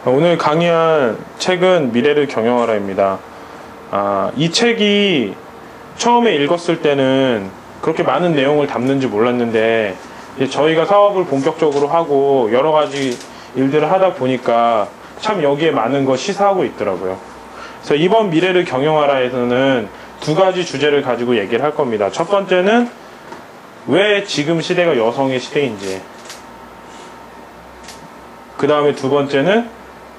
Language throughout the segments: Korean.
오늘 강의한 책은 미래를 경영하라입니다. 이 책이 처음에 읽었을 때는 그렇게 많은 내용을 담는지 몰랐는데 저희가 사업을 본격적으로 하고 여러 가지 일들을 하다 보니까 참 여기에 많은 거 시사하고 있더라고요. 그래서 이번 미래를 경영하라에서는 두 가지 주제를 가지고 얘기를 할 겁니다. 첫 번째는 왜 지금 시대가 여성의 시대인지, 그 다음에 두 번째는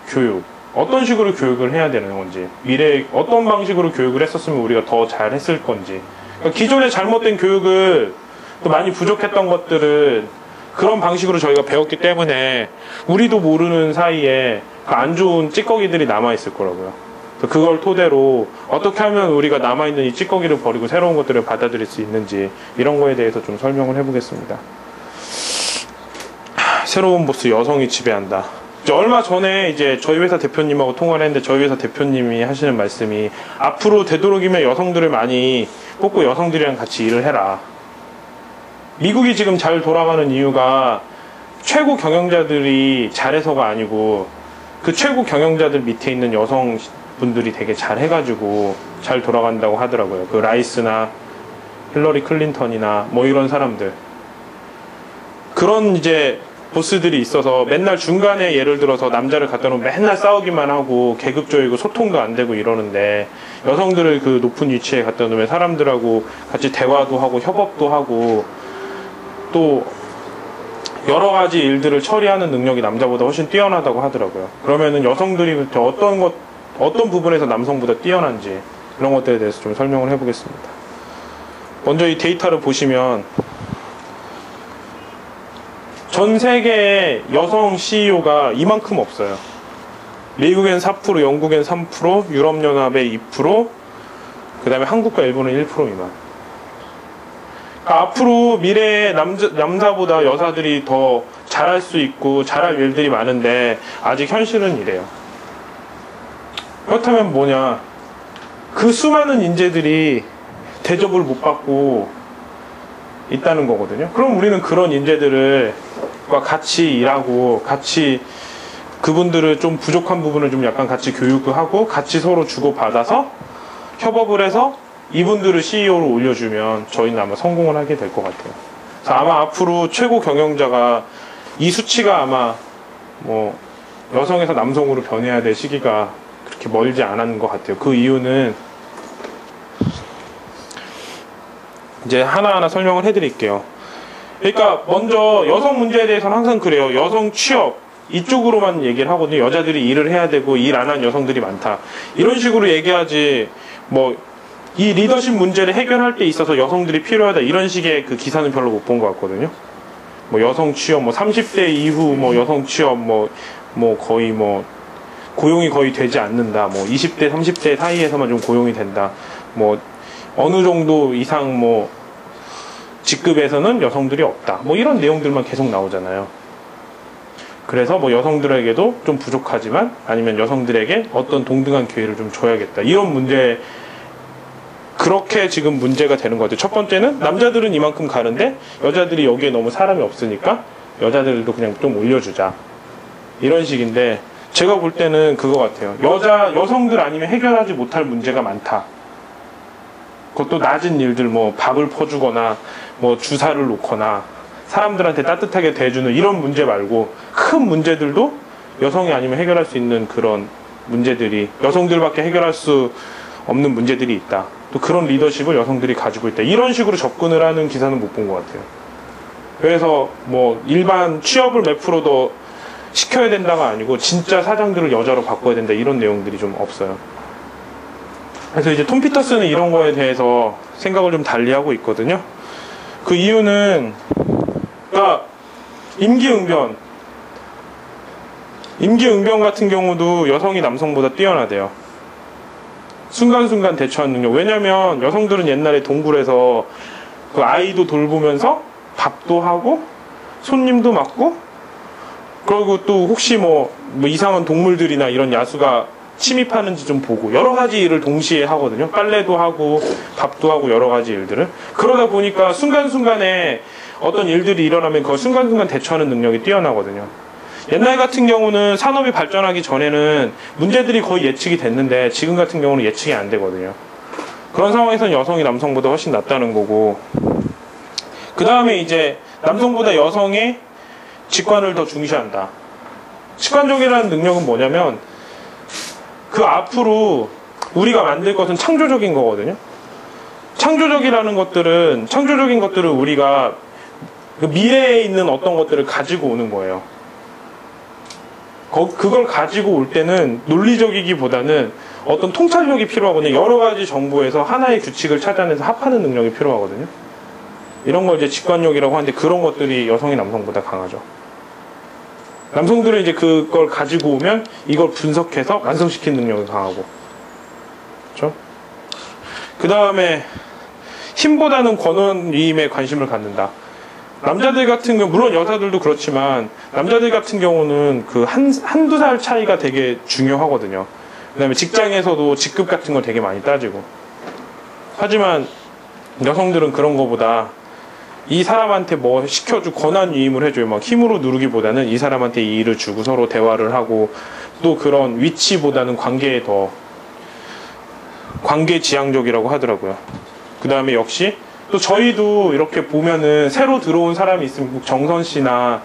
교육, 어떤 식으로 교육을 해야 되는 건지, 미래에 어떤 방식으로 교육을 했었으면 우리가 더 잘했을 건지, 그러니까 기존에 잘못된 교육을 또 많이 부족했던 것들을 그런 방식으로 저희가 배웠기 때문에 우리도 모르는 사이에 그 안 좋은 찌꺼기들이 남아있을 거라고요. 그걸 토대로 어떻게 하면 우리가 남아있는 이 찌꺼기를 버리고 새로운 것들을 받아들일 수 있는지, 이런 거에 대해서 좀 설명을 해보겠습니다. 새로운 보스, 여성이 지배한다. 얼마 전에 이제 저희 회사 대표님하고 통화를 했는데 저희 회사 대표님이 하시는 말씀이, 앞으로 되도록이면 여성들을 많이 뽑고 여성들이랑 같이 일을 해라. 미국이 지금 잘 돌아가는 이유가 최고 경영자들이 잘해서가 아니고 그 최고 경영자들 밑에 있는 여성분들이 되게 잘해가지고 잘 돌아간다고 하더라고요. 그 라이스나 힐러리 클린턴이나 뭐 이런 사람들, 그런 이제 보스들이 있어서 맨날 중간에 예를 들어서 남자를 갖다 놓으면 맨날 싸우기만 하고 계급적이고 소통도 안 되고 이러는데, 여성들을 그 높은 위치에 갖다 놓으면 사람들하고 같이 대화도 하고 협업도 하고 또 여러 가지 일들을 처리하는 능력이 남자보다 훨씬 뛰어나다고 하더라고요. 그러면은 여성들이 어떤 부분에서 남성보다 뛰어난지, 이런 것들에 대해서 좀 설명을 해보겠습니다. 먼저 이 데이터를 보시면 전 세계의 여성 CEO가 이만큼 없어요. 미국엔 4%, 영국엔 3%, 유럽연합에 2%, 그 다음에 한국과 일본은 1% 미만. 그러니까 앞으로 미래에 남자보다 여자들이 더 잘할 수 있고 잘할 일들이 많은데 아직 현실은 이래요. 그렇다면 뭐냐, 그 수많은 인재들이 대접을 못 받고 있다는 거거든요. 그럼 우리는 그런 인재들과 같이 일하고, 같이 그분들을 좀 부족한 부분을 좀 약간 같이 교육하고 같이 서로 주고받아서 협업을 해서 이분들을 CEO로 올려주면 저희는 아마 성공을 하게 될 것 같아요. 그래서 아마 앞으로 최고 경영자가 이 수치가 아마 뭐 여성에서 남성으로 변해야 될 시기가 그렇게 멀지 않은 것 같아요. 그 이유는 이제 하나하나 설명을 해드릴게요. 그러니까 먼저 여성 문제에 대해서는 항상 그래요. 여성 취업 이쪽으로만 얘기를 하거든요. 여자들이 일을 해야 되고 일 안 한 여성들이 많다, 이런 식으로 얘기하지, 뭐 이 리더십 문제를 해결할 때 있어서 여성들이 필요하다, 이런 식의 그 기사는 별로 못 본 것 같거든요. 뭐 여성 취업, 뭐 30대 이후 뭐 여성 취업, 뭐 거의 뭐 고용이 거의 되지 않는다, 뭐 20대 30대 사이에서만 좀 고용이 된다, 뭐 어느 정도 이상 뭐 직급에서는 여성들이 없다, 뭐 이런 내용들만 계속 나오잖아요. 그래서 뭐 여성들에게도 좀 부족하지만, 아니면 여성들에게 어떤 동등한 기회를 좀 줘야겠다, 이런 문제, 그렇게 지금 문제가 되는 것 같아요. 첫 번째는 남자들은 이만큼 가는데 여자들이 여기에 너무 사람이 없으니까 여자들도 그냥 좀 올려주자, 이런 식인데, 제가 볼 때는 그거 같아요. 여성들 아니면 해결하지 못할 문제가 많다. 그것도 낮은 일들, 뭐 밥을 퍼주거나 뭐 주사를 놓거나 사람들한테 따뜻하게 대해주는 이런 문제 말고, 큰 문제들도 여성이 아니면 해결할 수 있는 그런 문제들이, 여성들밖에 해결할 수 없는 문제들이 있다, 또 그런 리더십을 여성들이 가지고 있다, 이런 식으로 접근을 하는 기사는 못 본 것 같아요. 그래서 뭐 일반 취업을 몇 프로 더 시켜야 된다가 아니고 진짜 사장들을 여자로 바꿔야 된다, 이런 내용들이 좀 없어요. 그래서 이제 톰 피터슨은 이런 거에 대해서 생각을 좀 달리하고 있거든요. 그 이유는, 그러니까 임기응변 같은 경우도 여성이 남성보다 뛰어나대요. 순간순간 대처하는 능력. 왜냐면 여성들은 옛날에 동굴에서 그 아이도 돌보면서 밥도 하고 손님도 맡고, 그리고 또 혹시 뭐 이상한 동물들이나 이런 야수가 침입하는지 좀 보고, 여러 가지 일을 동시에 하거든요. 빨래도 하고 밥도 하고 여러 가지 일들을. 그러다 보니까 순간순간에 어떤 일들이 일어나면 그 순간순간 대처하는 능력이 뛰어나거든요. 옛날 같은 경우는 산업이 발전하기 전에는 문제들이 거의 예측이 됐는데 지금 같은 경우는 예측이 안 되거든요. 그런 상황에서는 여성이 남성보다 훨씬 낫다는 거고, 그 다음에 이제 남성보다 여성의 직관을 더 중시한다. 직관적이라는 능력은 뭐냐면 그 앞으로 우리가 만들 것은 창조적인 거거든요. 창조적인 것들을 우리가 그 미래에 있는 어떤 것들을 가지고 오는 거예요. 그걸 가지고 올 때는 논리적이기보다는 어떤 통찰력이 필요하거든요. 여러 가지 정보에서 하나의 규칙을 찾아내서 합하는 능력이 필요하거든요. 이런 걸 이제 직관력이라고 하는데 그런 것들이 여성이 남성보다 강하죠. 남성들은 이제 그걸 가지고 오면 이걸 분석해서 완성시키는 능력이 강하고, 그렇죠? 그 다음에 힘보다는 권위임에 관심을 갖는다. 남자들 같은 경우, 물론 여자들도 그렇지만 남자들 같은 경우는 그 한두 살 차이가 되게 중요하거든요. 그 다음에 직장에서도 직급 같은 걸 되게 많이 따지고. 하지만 여성들은 그런 거보다 이 사람한테 뭐 시켜주고 권한 위임을 해줘요. 막 힘으로 누르기보다는 이 사람한테 이 일을 주고 서로 대화를 하고, 또 그런 위치보다는 관계에 더 관계지향적이라고 하더라고요. 그 다음에 역시 또 저희도 이렇게 보면은 새로 들어온 사람이 있으면 정선 씨나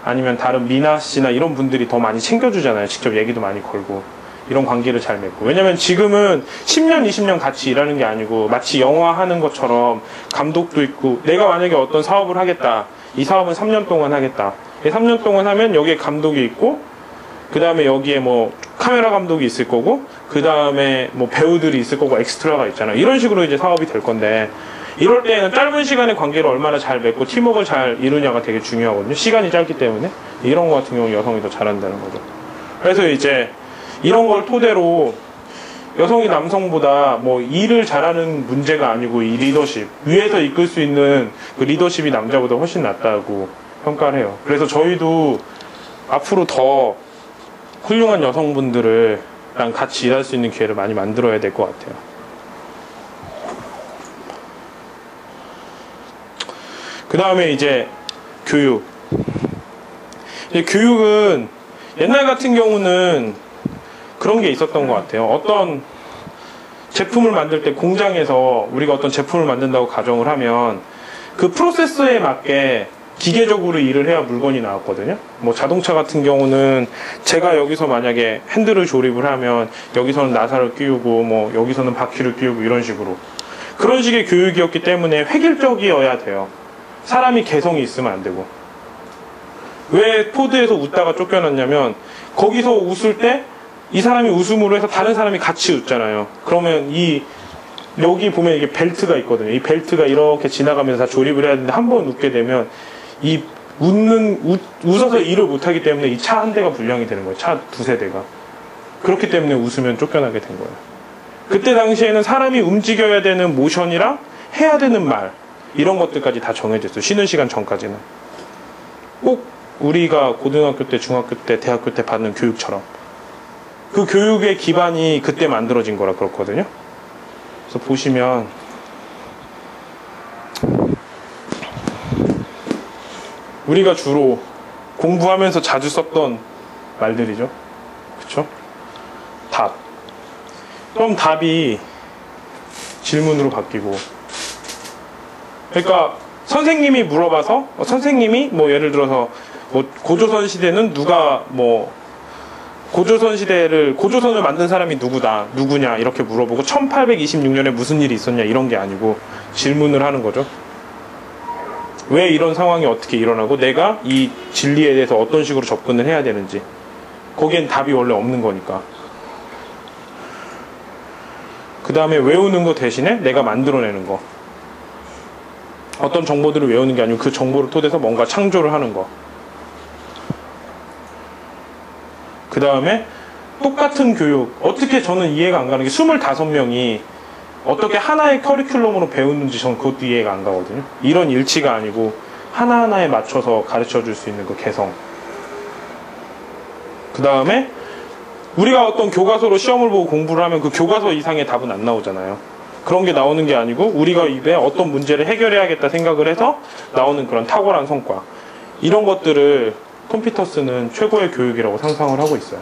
아니면 다른 미나 씨나 이런 분들이 더 많이 챙겨주잖아요. 직접 얘기도 많이 걸고 이런 관계를 잘 맺고. 왜냐면 지금은 10년 20년 같이 일하는 게 아니고 마치 영화 하는 것처럼 감독도 있고, 내가 만약에 어떤 사업을 하겠다, 이 사업은 3년 동안 하겠다, 3년 동안 하면 여기에 감독이 있고, 그 다음에 여기에 뭐 카메라 감독이 있을 거고, 그 다음에 뭐 배우들이 있을 거고, 엑스트라가 있잖아요. 이런 식으로 이제 사업이 될 건데, 이럴 때는 짧은 시간에 관계를 얼마나 잘 맺고 팀워크를 잘 이루냐가 되게 중요하거든요. 시간이 짧기 때문에. 이런 거 같은 경우 여성이 더 잘한다는 거죠. 그래서 이제 이런 걸 토대로 여성이 남성보다 뭐 일을 잘하는 문제가 아니고 이 리더십, 위에서 이끌 수 있는 그 리더십이 남자보다 훨씬 낫다고 평가를 해요. 그래서 저희도 앞으로 더 훌륭한 여성분들이랑 같이 일할 수 있는 기회를 많이 만들어야 될 것 같아요. 그 다음에 이제 교육. 교육은 옛날 같은 경우는 그런 게 있었던 것 같아요. 어떤 제품을 만들 때 공장에서 우리가 어떤 제품을 만든다고 가정을 하면 그 프로세스에 맞게 기계적으로 일을 해야 물건이 나왔거든요. 뭐 자동차 같은 경우는 제가 여기서 만약에 핸들을 조립을 하면 여기서는 나사를 끼우고 뭐 여기서는 바퀴를 끼우고 이런 식으로, 그런 식의 교육이었기 때문에 획일적이어야 돼요. 사람이 개성이 있으면 안 되고. 왜 포드에서 웃다가 쫓겨났냐면 거기서 웃을 때 이 사람이 웃음으로 해서 다른 사람이 같이 웃잖아요. 그러면 여기 보면 이게 벨트가 있거든요. 이 벨트가 이렇게 지나가면서 다 조립을 해야 되는데 한 번 웃게 되면 이 웃어서 일을 못하기 때문에 이 차 한 대가 불량이 되는 거예요. 차 두세 대가. 그렇기 때문에 웃으면 쫓겨나게 된 거예요. 그때 당시에는 사람이 움직여야 되는 모션이랑 해야 되는 말, 이런 것들까지 다 정해졌어요. 쉬는 시간 전까지는. 꼭 우리가 고등학교 때, 중학교 때, 대학교 때 받는 교육처럼. 그 교육의 기반이 그때 만들어진 거라 그렇거든요. 그래서 보시면 우리가 주로 공부하면서 자주 썼던 말들이죠. 그쵸? 답. 그럼 답이 질문으로 바뀌고, 그러니까 선생님이 물어봐서 선생님이 뭐 예를 들어서 뭐 고조선 시대는 누가 뭐 고조선을 만든 사람이 누구냐 이렇게 물어보고 1826년에 무슨 일이 있었냐 이런 게 아니고 질문을 하는 거죠. 왜 이런 상황이 어떻게 일어나고 내가 이 진리에 대해서 어떤 식으로 접근을 해야 되는지. 거기엔 답이 원래 없는 거니까. 그 다음에 외우는 거 대신에 내가 만들어내는 거. 어떤 정보들을 외우는 게 아니고 그 정보를 토대해서 뭔가 창조를 하는 거. 그 다음에 똑같은 교육. 어떻게 저는 이해가 안 가는 게 25명이 어떻게 하나의 커리큘럼으로 배우는지 전 그것도 이해가 안 가거든요. 이런 일치가 아니고 하나하나에 맞춰서 가르쳐 줄 수 있는 그 개성. 그 다음에 우리가 어떤 교과서로 시험을 보고 공부를 하면 그 교과서 이상의 답은 안 나오잖아요. 그런 게 나오는 게 아니고 우리가 입에 어떤 문제를 해결해야겠다 생각을 해서 나오는 그런 탁월한 성과. 이런 것들을 컴퓨터 쓰는 최고의 교육이라고 상상을 하고 있어요.